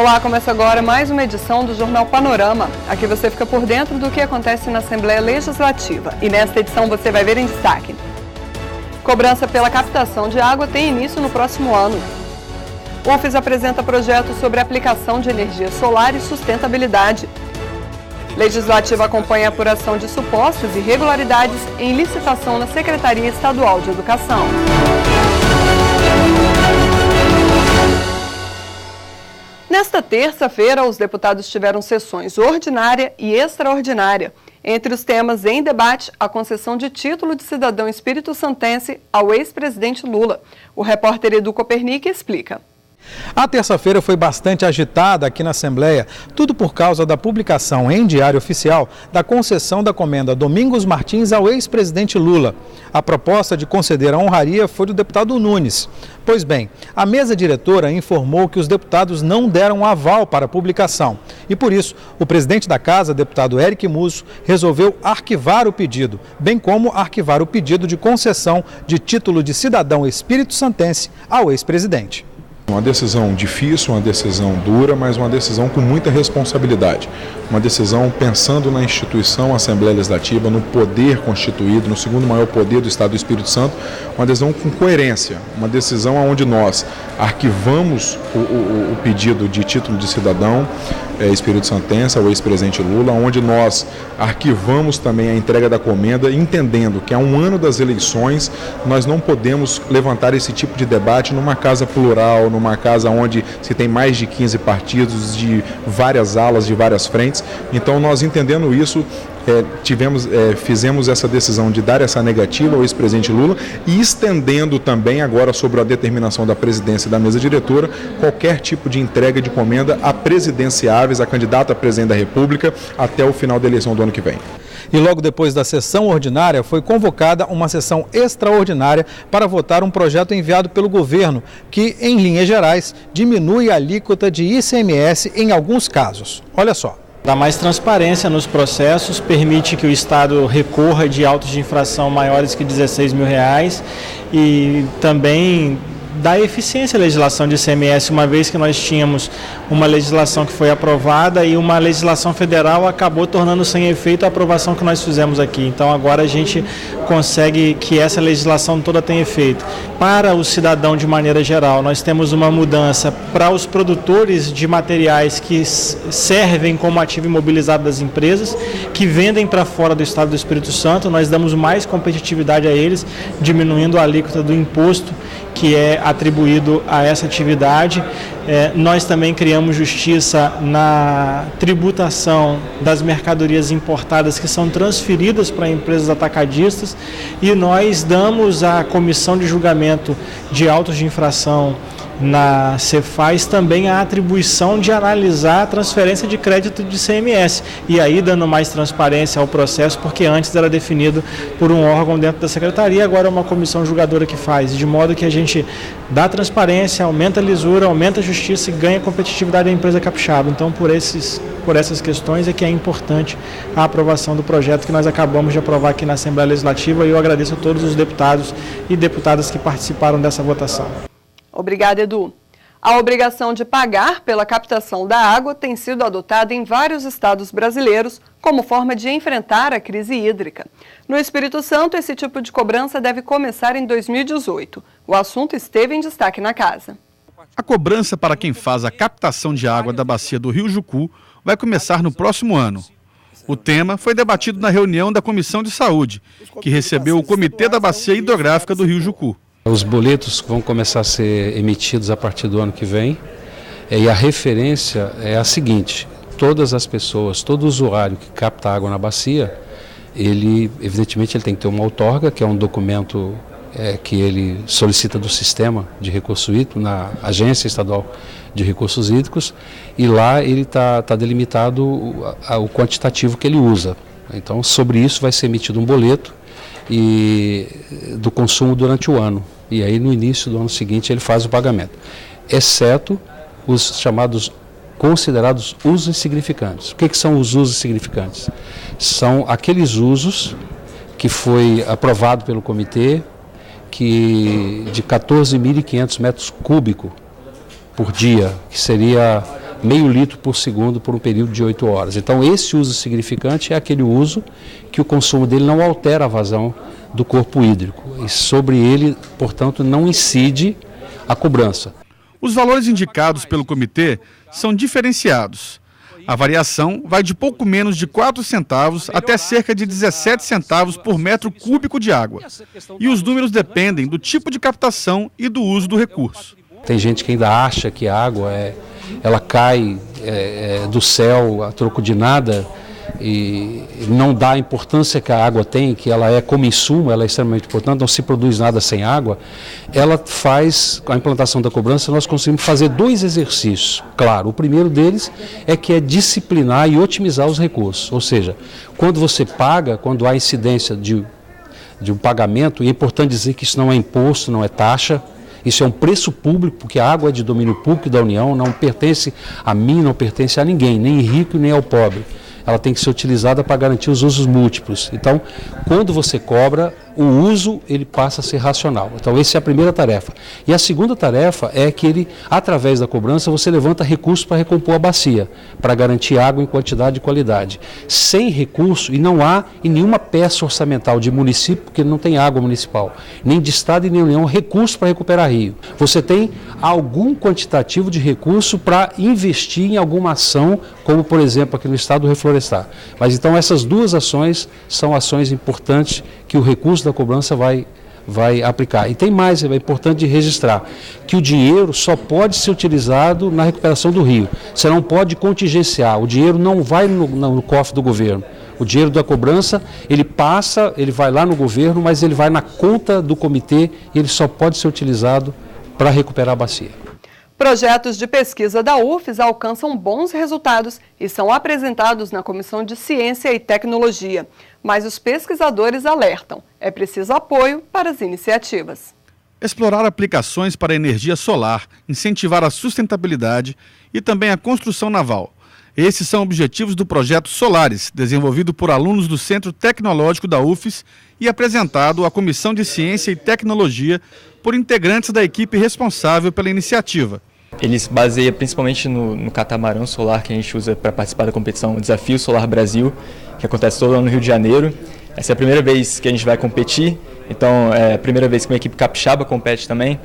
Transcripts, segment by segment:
Olá, começa agora mais uma edição do Jornal Panorama. Aqui você fica por dentro do que acontece na Assembleia Legislativa. E nesta edição você vai ver em destaque: cobrança pela captação de água tem início no próximo ano. O UFES apresenta projeto sobre aplicação de energia solar e sustentabilidade. Legislativa acompanha a apuração de supostas irregularidades em licitação na Secretaria Estadual de Educação. Nesta terça-feira, os deputados tiveram sessões ordinária e extraordinária. Entre os temas em debate, a concessão de título de cidadão espírito-santense ao ex-presidente Lula. O repórter Edu Copernic explica. A terça-feira foi bastante agitada aqui na Assembleia, tudo por causa da publicação em Diário Oficial da concessão da comenda Domingos Martins ao ex-presidente Lula. A proposta de conceder a honraria foi do deputado Nunes. Pois bem, a mesa diretora informou que os deputados não deram aval para a publicação. E por isso, o presidente da casa, deputado Eric Musso, resolveu arquivar o pedido, bem como arquivar o pedido de concessão de título de cidadão espírito-santense ao ex-presidente. Uma decisão difícil, uma decisão dura, mas uma decisão com muita responsabilidade. Uma decisão pensando na instituição Assembleia Legislativa, no poder constituído, no segundo maior poder do Estado do Espírito Santo, uma decisão com coerência, uma decisão onde nós arquivamos o pedido de título de cidadão espírito-santense ao ex-presidente Lula, onde nós arquivamos também a entrega da comenda, entendendo que há um ano das eleições nós não podemos levantar esse tipo de debate numa casa plural, numa casa onde se tem mais de 15 partidos, de várias alas, de várias frentes. Então nós, entendendo isso, fizemos essa decisão de dar essa negativa ao ex-presidente Lula e estendendo também agora sobre a determinação da presidência e da mesa diretora qualquer tipo de entrega de comenda a presidenciáveis, a candidata a presidente da República até o final da eleição do ano que vem. E logo depois da sessão ordinária foi convocada uma sessão extraordinária para votar um projeto enviado pelo governo que, em linhas gerais, diminui a alíquota de ICMS em alguns casos. Olha só. Dá mais transparência nos processos, permite que o Estado recorra de autos de infração maiores que R$16 mil e também dá eficiência à legislação de ICMS, uma vez que nós tínhamos uma legislação que foi aprovada e uma legislação federal acabou tornando sem efeito a aprovação que nós fizemos aqui. Então agora a gente consegue que essa legislação toda tenha efeito. Para o cidadão de maneira geral, nós temos uma mudança para os produtores de materiais que servem como ativo imobilizado das empresas, que vendem para fora do Estado do Espírito Santo. Nós damos mais competitividade a eles, diminuindo a alíquota do imposto que é atribuído a essa atividade. Nós também criamos justiça na tributação das mercadorias importadas que são transferidas para empresas atacadistas e nós damos à comissão de julgamento de autos de infração na Cefaz também a atribuição de analisar a transferência de crédito de ICMS e aí dando mais transparência ao processo, porque antes era definido por um órgão dentro da secretaria, agora é uma comissão julgadora que faz, de modo que a gente dá transparência, aumenta a lisura, aumenta a justiça e ganha competitividade da empresa capixaba. Então por essas questões é que é importante a aprovação do projeto que nós acabamos de aprovar aqui na Assembleia Legislativa e eu agradeço a todos os deputados e deputadas que participaram dessa votação. Obrigada, Edu. A obrigação de pagar pela captação da água tem sido adotada em vários estados brasileiros como forma de enfrentar a crise hídrica. No Espírito Santo, esse tipo de cobrança deve começar em 2018. O assunto esteve em destaque na casa. A cobrança para quem faz a captação de água da bacia do Rio Jucu vai começar no próximo ano. O tema foi debatido na reunião da Comissão de Saúde, que recebeu o Comitê da Bacia Hidrográfica do Rio Jucu. Os boletos vão começar a ser emitidos a partir do ano que vem e a referência é a seguinte: todas as pessoas, todo usuário que capta água na bacia, evidentemente ele tem que ter uma outorga, que é um documento que ele solicita do sistema de recurso hídrico, na Agência Estadual de Recursos Hídricos, e lá ele está delimitado o quantitativo que ele usa. Então sobre isso vai ser emitido um boleto do consumo durante o ano. E aí no início do ano seguinte ele faz o pagamento, exceto os chamados considerados usos insignificantes. O que são os usos insignificantes? São aqueles usos que foi aprovado pelo comitê, que de 14.500 metros cúbicos por dia, que seria meio litro por segundo por um período de 8 horas. Então esse uso significante é aquele uso que o consumo dele não altera a vazão do corpo hídrico e sobre ele, portanto, não incide a cobrança. Os valores indicados pelo comitê são diferenciados. A variação vai de pouco menos de 4 centavos até cerca de 17 centavos por metro cúbico de água. E os números dependem do tipo de captação e do uso do recurso. Tem gente que ainda acha que a água ela cai do céu a troco de nada e não dá a importância que a água tem, que ela é como insumo, ela é extremamente importante, não se produz nada sem água. Ela faz, com a implantação da cobrança, nós conseguimos fazer 2 exercícios. Claro, o primeiro deles é que é disciplinar e otimizar os recursos, ou seja, quando você paga, quando há incidência de um pagamento, e é importante dizer que isso não é imposto, não é taxa, isso é um preço público, porque a água é de domínio público da União, não pertence a mim, não pertence a ninguém, nem rico nem ao pobre. Ela tem que ser utilizada para garantir os usos múltiplos. Então, quando você cobra, o uso ele passa a ser racional. Então, essa é a primeira tarefa. E a segunda tarefa é que ele, através da cobrança, você levanta recursos para recompor a bacia, para garantir água em quantidade e qualidade. Sem recurso, e não há em nenhuma peça orçamental de município, porque não tem água municipal, nem de estado e nem União, recurso para recuperar rio. Você tem algum quantitativo de recurso para investir em alguma ação, como, por exemplo, aqui no estado do reflorestar. Mas então essas 2 ações são ações importantes que o recurso da cobrança vai aplicar. E tem mais, é importante registrar, que o dinheiro só pode ser utilizado na recuperação do rio. Você não pode contingenciar, o dinheiro não vai no cofre do governo. O dinheiro da cobrança, ele vai lá no governo, mas ele vai na conta do comitê e ele só pode ser utilizado para recuperar a bacia. Projetos de pesquisa da UFES alcançam bons resultados e são apresentados na Comissão de Ciência e Tecnologia. Mas os pesquisadores alertam, é preciso apoio para as iniciativas. Explorar aplicações para a energia solar, incentivar a sustentabilidade e também a construção naval. Esses são objetivos do projeto Solares, desenvolvido por alunos do Centro Tecnológico da UFES e apresentado à Comissão de Ciência e Tecnologia por integrantes da equipe responsável pela iniciativa. Ele se baseia principalmente no catamarã solar que a gente usa para participar da competição Desafio Solar Brasil, que acontece todo ano no Rio de Janeiro. Essa é a primeira vez que a gente vai competir, então é a primeira vez que uma equipe capixaba compete também.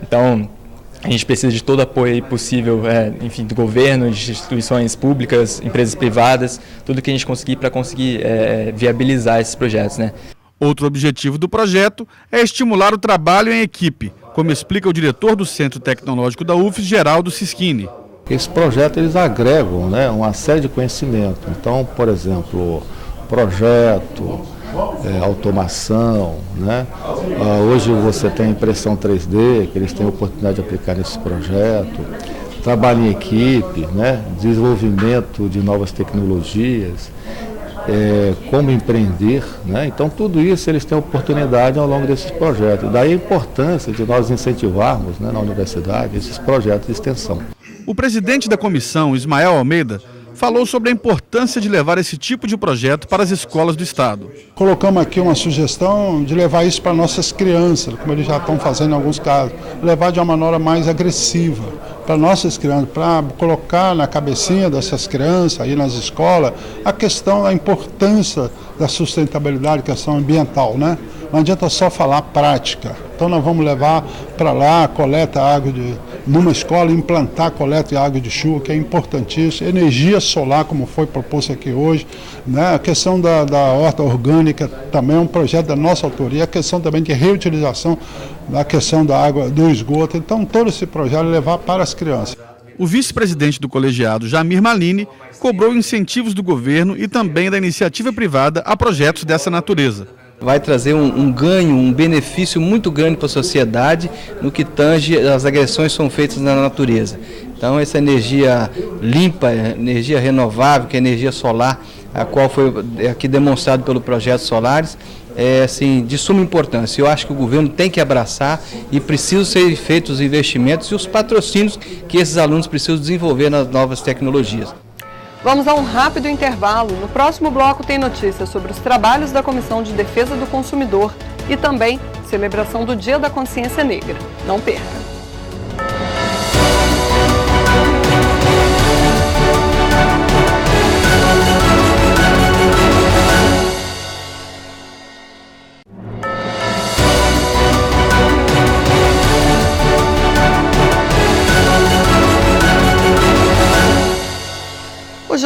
Então a gente precisa de todo o apoio possível, enfim, do governo, de instituições públicas, empresas privadas, tudo que a gente conseguir para conseguir viabilizar esses projetos, né? Outro objetivo do projeto é estimular o trabalho em equipe, como explica o diretor do Centro Tecnológico da UFES, Geraldo Sischini. Esses projetos eles agregam, né, uma série de conhecimento. Então, por exemplo, projeto, automação, né? Hoje você tem impressão 3D, que eles têm a oportunidade de aplicar nesse projeto, trabalho em equipe, né? Desenvolvimento de novas tecnologias, como empreender, né? Então tudo isso eles têm oportunidade ao longo desses projetos. Daí a importância de nós incentivarmos, né, na universidade esses projetos de extensão. O presidente da comissão, Ismael Almeida, falou sobre a importância de levar esse tipo de projeto para as escolas do estado. Colocamos aqui uma sugestão de levar isso para nossas crianças, como eles já estão fazendo em alguns casos, levar de uma maneira mais agressiva para nossas crianças, para colocar na cabecinha dessas crianças aí nas escolas a questão da importância da sustentabilidade, questão ambiental, né? Não adianta só falar prática. Então nós vamos levar para lá, coleta água numa escola, implantar a coleta de água de chuva, que é importantíssimo. Energia solar, como foi proposto aqui hoje, né? A questão da horta orgânica também é um projeto da nossa autoria. A questão também de reutilização da questão da água do esgoto. Então todo esse projeto é levar para as crianças. O vice-presidente do colegiado, Jamir Malini, cobrou incentivos do governo e também da iniciativa privada a projetos dessa natureza. Vai trazer um ganho, um benefício muito grande para a sociedade no que tange as agressões que são feitas na natureza. Então essa energia limpa, energia renovável, que é a energia solar, a qual foi aqui demonstrado pelo projeto Solares, é assim, de suma importância. Eu acho que o governo tem que abraçar e precisam ser feitos os investimentos e os patrocínios que esses alunos precisam desenvolver nas novas tecnologias. Vamos a um rápido intervalo. No próximo bloco tem notícias sobre os trabalhos da Comissão de Defesa do Consumidor e também celebração do Dia da Consciência Negra. Não perca!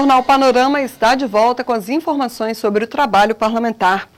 Jornal Panorama está de volta com as informações sobre o trabalho parlamentar.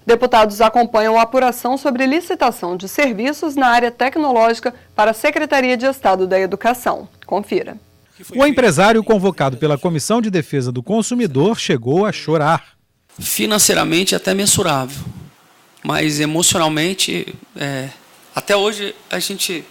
Deputados acompanham a apuração sobre licitação de serviços na área tecnológica para a Secretaria de Estado da Educação. Confira. O empresário convocado pela Comissão de Defesa do Consumidor chegou a chorar. Financeiramente até mensurável, mas emocionalmente, até hoje a gente...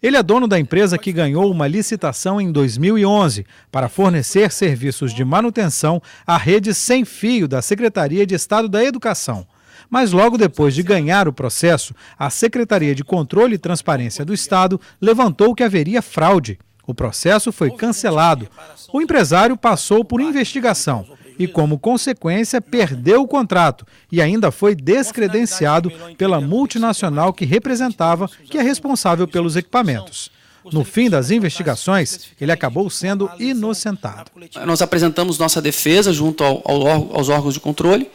Ele é dono da empresa que ganhou uma licitação em 2011 para fornecer serviços de manutenção à rede sem fio da Secretaria de Estado da Educação. Mas logo depois de ganhar o processo, a Secretaria de Controle e Transparência do Estado levantou que haveria fraude. O processo foi cancelado. O empresário passou por investigação e, como consequência, perdeu o contrato e ainda foi descredenciado pela multinacional que representava, que é responsável pelos equipamentos. No fim das investigações, ele acabou sendo inocentado. Nós apresentamos nossa defesa junto aos órgãos de controle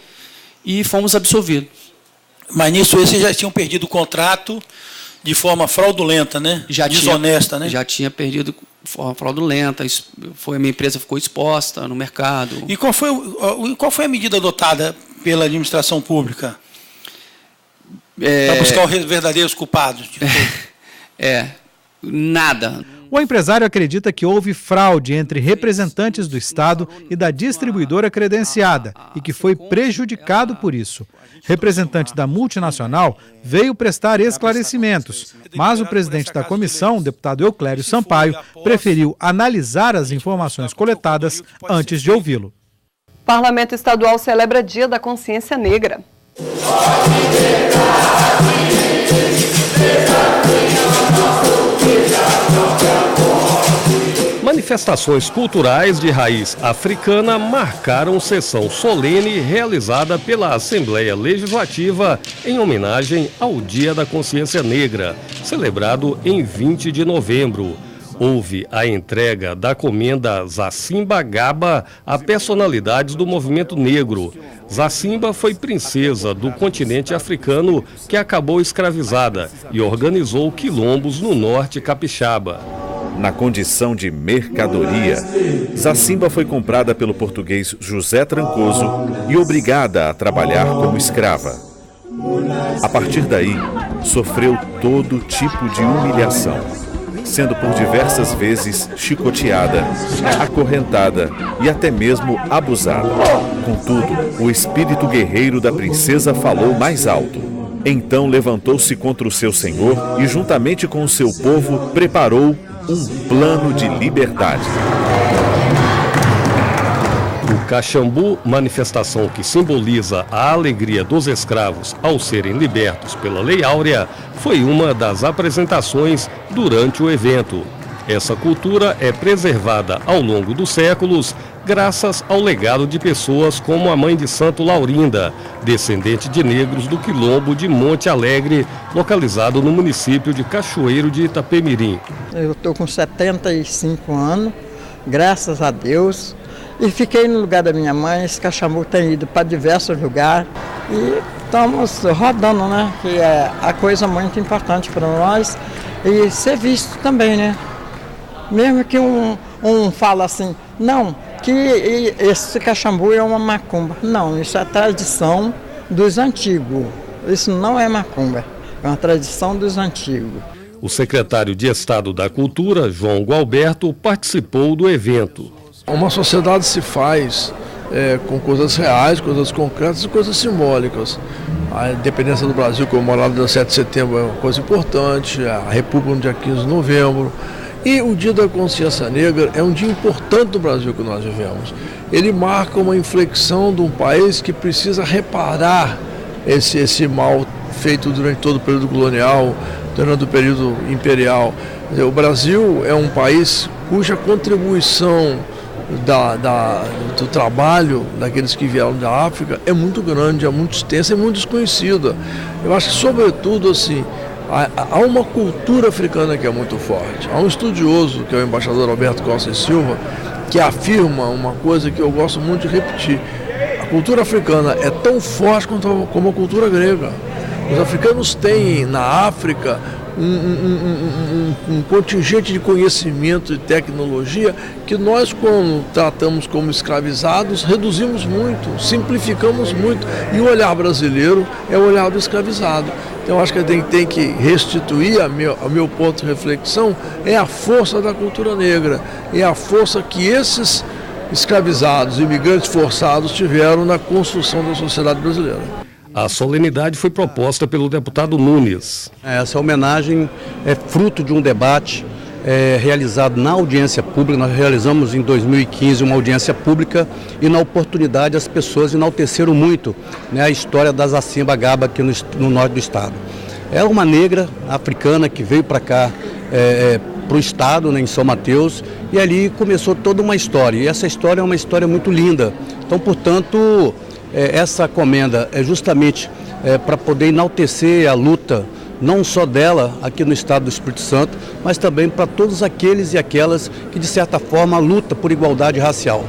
e fomos absolvidos. Mas nisso vocês já tinham perdido o contrato de forma fraudulenta, né? Desonesta, né? Já tinha perdido de forma fraudulenta, a minha empresa ficou exposta no mercado. E qual foi a medida adotada pela administração pública para buscar os verdadeiros culpados? Nada. O empresário acredita que houve fraude entre representantes do Estado e da distribuidora credenciada e que foi prejudicado por isso. Representante da multinacional veio prestar esclarecimentos, mas o presidente da comissão, o deputado Euclério Sampaio, preferiu analisar as informações coletadas antes de ouvi-lo. O Parlamento Estadual celebra Dia da Consciência Negra. Manifestações culturais de raiz africana marcaram sessão solene realizada pela Assembleia Legislativa em homenagem ao Dia da Consciência Negra, celebrado em 20 de novembro. Houve a entrega da comenda Zacimba Gaba a personalidades do movimento negro. Zacimba foi princesa do continente africano que acabou escravizada e organizou quilombos no norte capixaba. Na condição de mercadoria, Zacimba foi comprada pelo português José Trancoso e obrigada a trabalhar como escrava. A partir daí, sofreu todo tipo de humilhação, sendo por diversas vezes chicoteada, acorrentada e até mesmo abusada. Contudo, o espírito guerreiro da princesa falou mais alto. Então levantou-se contra o seu senhor e, juntamente com o seu povo, preparou um plano de liberdade. O Caxambu, manifestação que simboliza a alegria dos escravos ao serem libertos pela Lei Áurea, foi uma das apresentações durante o evento. Essa cultura é preservada ao longo dos séculos, graças ao legado de pessoas como a mãe de Santo Laurinda, descendente de negros do quilombo de Monte Alegre, localizado no município de Cachoeiro de Itapemirim. Eu estou com 75 anos, graças a Deus, e fiquei no lugar da minha mãe. Esse Caxambu tem ido para diversos lugares e estamos rodando, né? Que é a coisa muito importante para nós, e ser visto também, né? Mesmo que um fala assim, não, que esse Caxambu é uma macumba. Não, isso é a tradição dos antigos. Isso não é macumba, é uma tradição dos antigos. O secretário de Estado da Cultura, João Gualberto, participou do evento. Uma sociedade se faz com coisas reais, coisas concretas e coisas simbólicas. A independência do Brasil comemorada no 7 de setembro é uma coisa importante, a República no dia 15 de novembro. E o Dia da Consciência Negra é um dia importante do Brasil que nós vivemos. Ele marca uma inflexão de um país que precisa reparar esse mal feito durante todo o período colonial, durante o período imperial. O Brasil é um país cuja contribuição do trabalho daqueles que vieram da África é muito grande, é muito extensa e muito desconhecida. Eu acho que, sobretudo, assim, há uma cultura africana que é muito forte. Há um estudioso, que é o embaixador Alberto Costa e Silva, que afirma uma coisa que eu gosto muito de repetir. A cultura africana é tão forte como a cultura grega. Os africanos têm na África um contingente de conhecimento e tecnologia que nós, quando tratamos como escravizados, reduzimos muito, simplificamos muito. E o olhar brasileiro é o olhar do escravizado. Então, acho que a gente tem que restituir, ao meu ponto de reflexão, é a força da cultura negra, é a força que esses escravizados, imigrantes forçados tiveram na construção da sociedade brasileira. A solenidade foi proposta pelo deputado Nunes. Essa homenagem é fruto de um debate realizado na audiência pública. Nós realizamos em 2015 uma audiência pública e na oportunidade as pessoas enalteceram muito, né, a história da Zacimba Gaba aqui no norte do estado. É uma negra africana que veio para cá, para o estado, né, em São Mateus, e ali começou toda uma história. E essa história é uma história muito linda. Então, portanto, essa comenda é justamente para poder enaltecer a luta, não só dela aqui no estado do Espírito Santo, mas também para todos aqueles e aquelas que, de certa forma, lutam por igualdade racial.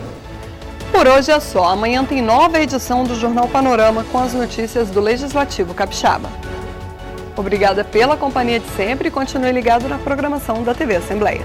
Por hoje é só. Amanhã tem nova edição do Jornal Panorama com as notícias do Legislativo Capixaba. Obrigada pela companhia de sempre e continue ligado na programação da TV Assembleia.